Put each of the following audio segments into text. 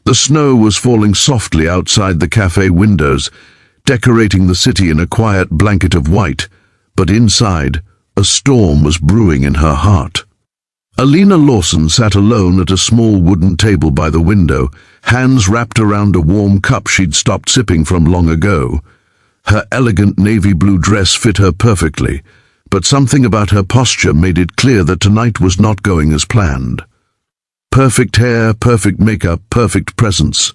The snow was falling softly outside the cafe windows, decorating the city in a quiet blanket of white, but inside, a storm was brewing in her heart. Alina Lawson sat alone at a small wooden table by the window, hands wrapped around a warm cup she'd stopped sipping from long ago. Her elegant navy blue dress fit her perfectly, but something about her posture made it clear that tonight was not going as planned. Perfect hair, perfect makeup, perfect presence,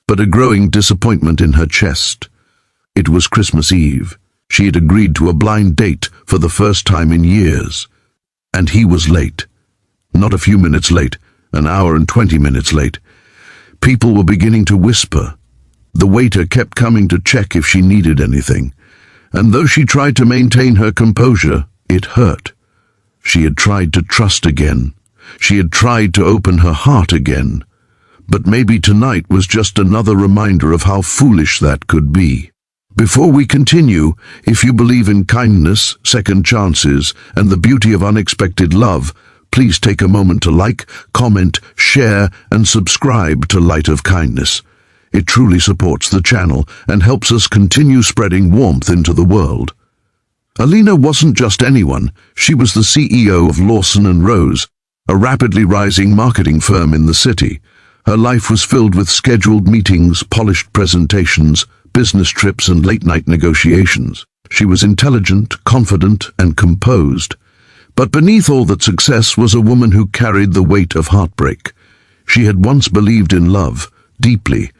but a growing disappointment in her chest. It was Christmas Eve. She had agreed to a blind date for the first time in years. And he was late. Not a few minutes late, an hour and 20 minutes late. People were beginning to whisper. The waiter kept coming to check if she needed anything. And though she tried to maintain her composure, it hurt. She had tried to trust again. She had tried to open her heart again. But maybe tonight was just another reminder of how foolish that could be. Before we continue, if you believe in kindness, second chances, and the beauty of unexpected love, please take a moment to like, comment, share, and subscribe to Light of Kindness. It truly supports the channel and helps us continue spreading warmth into the world. Alina wasn't just anyone. She was the CEO of Lawson & Rose, a rapidly rising marketing firm in the city. Her life was filled with scheduled meetings, polished presentations, business trips, and late-night negotiations. She was intelligent, confident, and composed. But beneath all that success was a woman who carried the weight of heartbreak. She had once believed in love, deeply.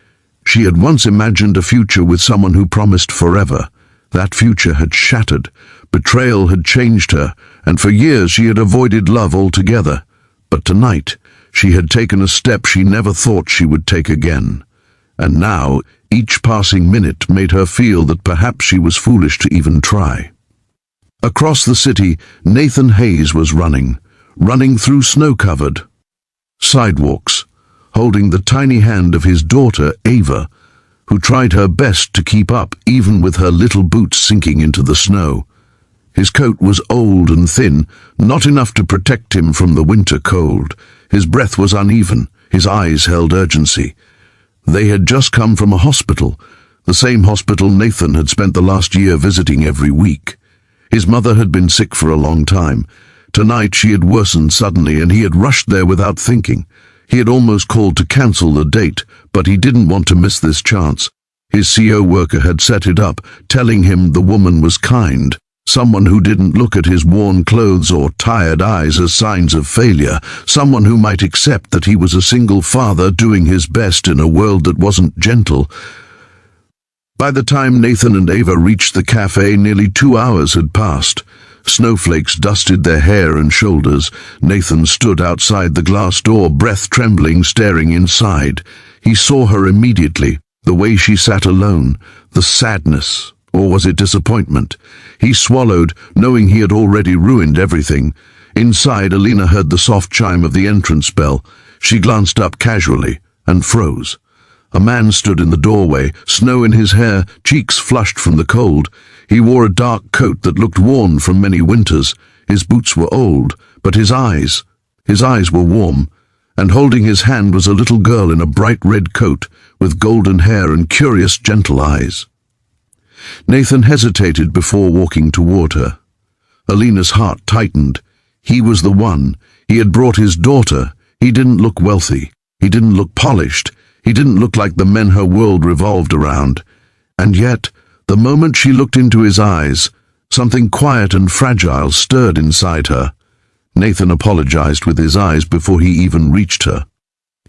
She had once imagined a future with someone who promised forever. That future had shattered. Betrayal had changed her, and for years she had avoided love altogether. But tonight, she had taken a step she never thought she would take again. And now, each passing minute made her feel that perhaps she was foolish to even try. Across the city, Nathan Hayes was running through snow-covered sidewalks, holding the tiny hand of his daughter, Ava, who tried her best to keep up even with her little boots sinking into the snow. His coat was old and thin, not enough to protect him from the winter cold. His breath was uneven, his eyes held urgency. They had just come from a hospital, the same hospital Nathan had spent the last year visiting every week. His mother had been sick for a long time. Tonight she had worsened suddenly, and he had rushed there without thinking. He had almost called to cancel the date, but he didn't want to miss this chance. His CO worker had set it up, telling him the woman was kind, someone who didn't look at his worn clothes or tired eyes as signs of failure, someone who might accept that he was a single father doing his best in a world that wasn't gentle. By the time Nathan and Ava reached the cafe, nearly 2 hours had passed. Snowflakes dusted their hair and shoulders. Nathan stood outside the glass door, breath trembling, staring inside. He saw her immediately, the way she sat alone, the sadness, or was it disappointment? He swallowed, knowing he had already ruined everything. Inside, Alina heard the soft chime of the entrance bell. She glanced up casually and froze. A man stood in the doorway, snow in his hair, cheeks flushed from the cold. He wore a dark coat that looked worn from many winters. His boots were old, but his eyes were warm, and holding his hand was a little girl in a bright red coat with golden hair and curious, gentle eyes. Nathan hesitated before walking toward her. Alina's heart tightened. He was the one. He had brought his daughter. He didn't look wealthy. He didn't look polished. He didn't look like the men her world revolved around. And yet, the moment she looked into his eyes, something quiet and fragile stirred inside her. Nathan apologized with his eyes before he even reached her.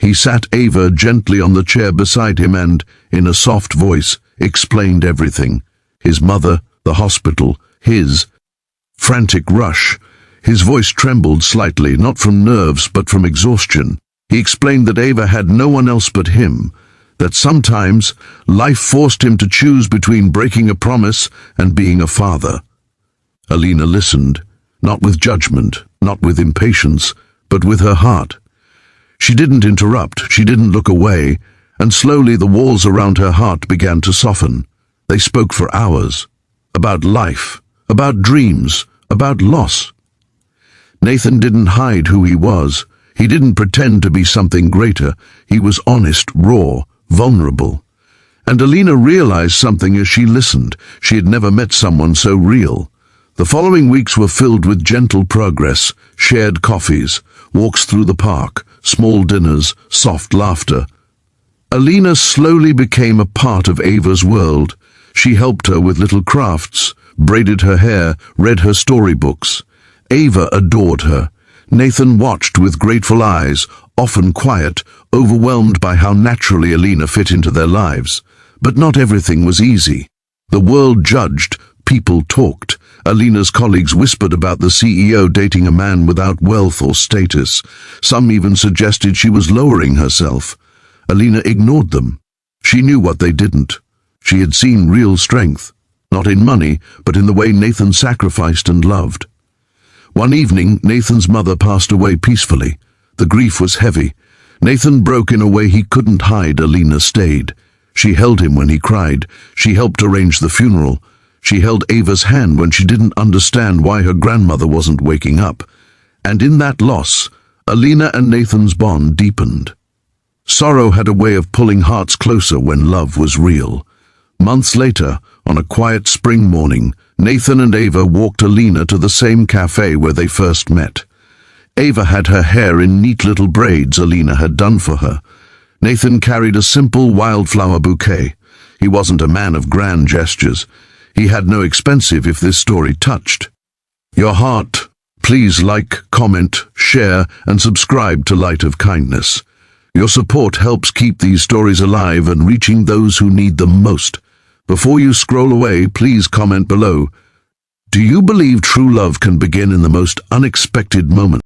He sat Ava gently on the chair beside him and, in a soft voice, explained everything. His mother, the hospital, his frantic rush. His voice trembled slightly, not from nerves but from exhaustion. He explained that Ava had no one else but him, that sometimes life forced him to choose between breaking a promise and being a father. Alina listened, not with judgment, not with impatience, but with her heart. She didn't interrupt, she didn't look away, and slowly the walls around her heart began to soften. They spoke for hours, about life, about dreams, about loss. Nathan didn't hide who he was. He didn't pretend to be something greater. He was honest, raw, vulnerable. And Alina realized something as she listened. She had never met someone so real. The following weeks were filled with gentle progress, shared coffees, walks through the park, small dinners, soft laughter. Alina slowly became a part of Ava's world. She helped her with little crafts, braided her hair, read her storybooks. Ava adored her. Nathan watched with grateful eyes, often quiet, overwhelmed by how naturally Alina fit into their lives. But not everything was easy. The world judged, people talked. Alina's colleagues whispered about the CEO dating a man without wealth or status. Some even suggested she was lowering herself. Alina ignored them. She knew what they didn't. She had seen real strength, not in money, but in the way Nathan sacrificed and loved. One evening, Nathan's mother passed away peacefully. The grief was heavy. Nathan broke in a way he couldn't hide. Alina stayed. She held him when he cried. She helped arrange the funeral. She held Ava's hand when she didn't understand why her grandmother wasn't waking up. And in that loss, Alina and Nathan's bond deepened. Sorrow had a way of pulling hearts closer when love was real. Months later, on a quiet spring morning, Nathan and Ava walked Alina to the same café where they first met. Ava had her hair in neat little braids Alina had done for her. Nathan carried a simple wildflower bouquet. He wasn't a man of grand gestures. He had no expensive if this story touched your heart. Please like, comment, share, and subscribe to Light of Kindness. Your support helps keep these stories alive and reaching those who need them most. Before you scroll away, please comment below. Do you believe true love can begin in the most unexpected moments?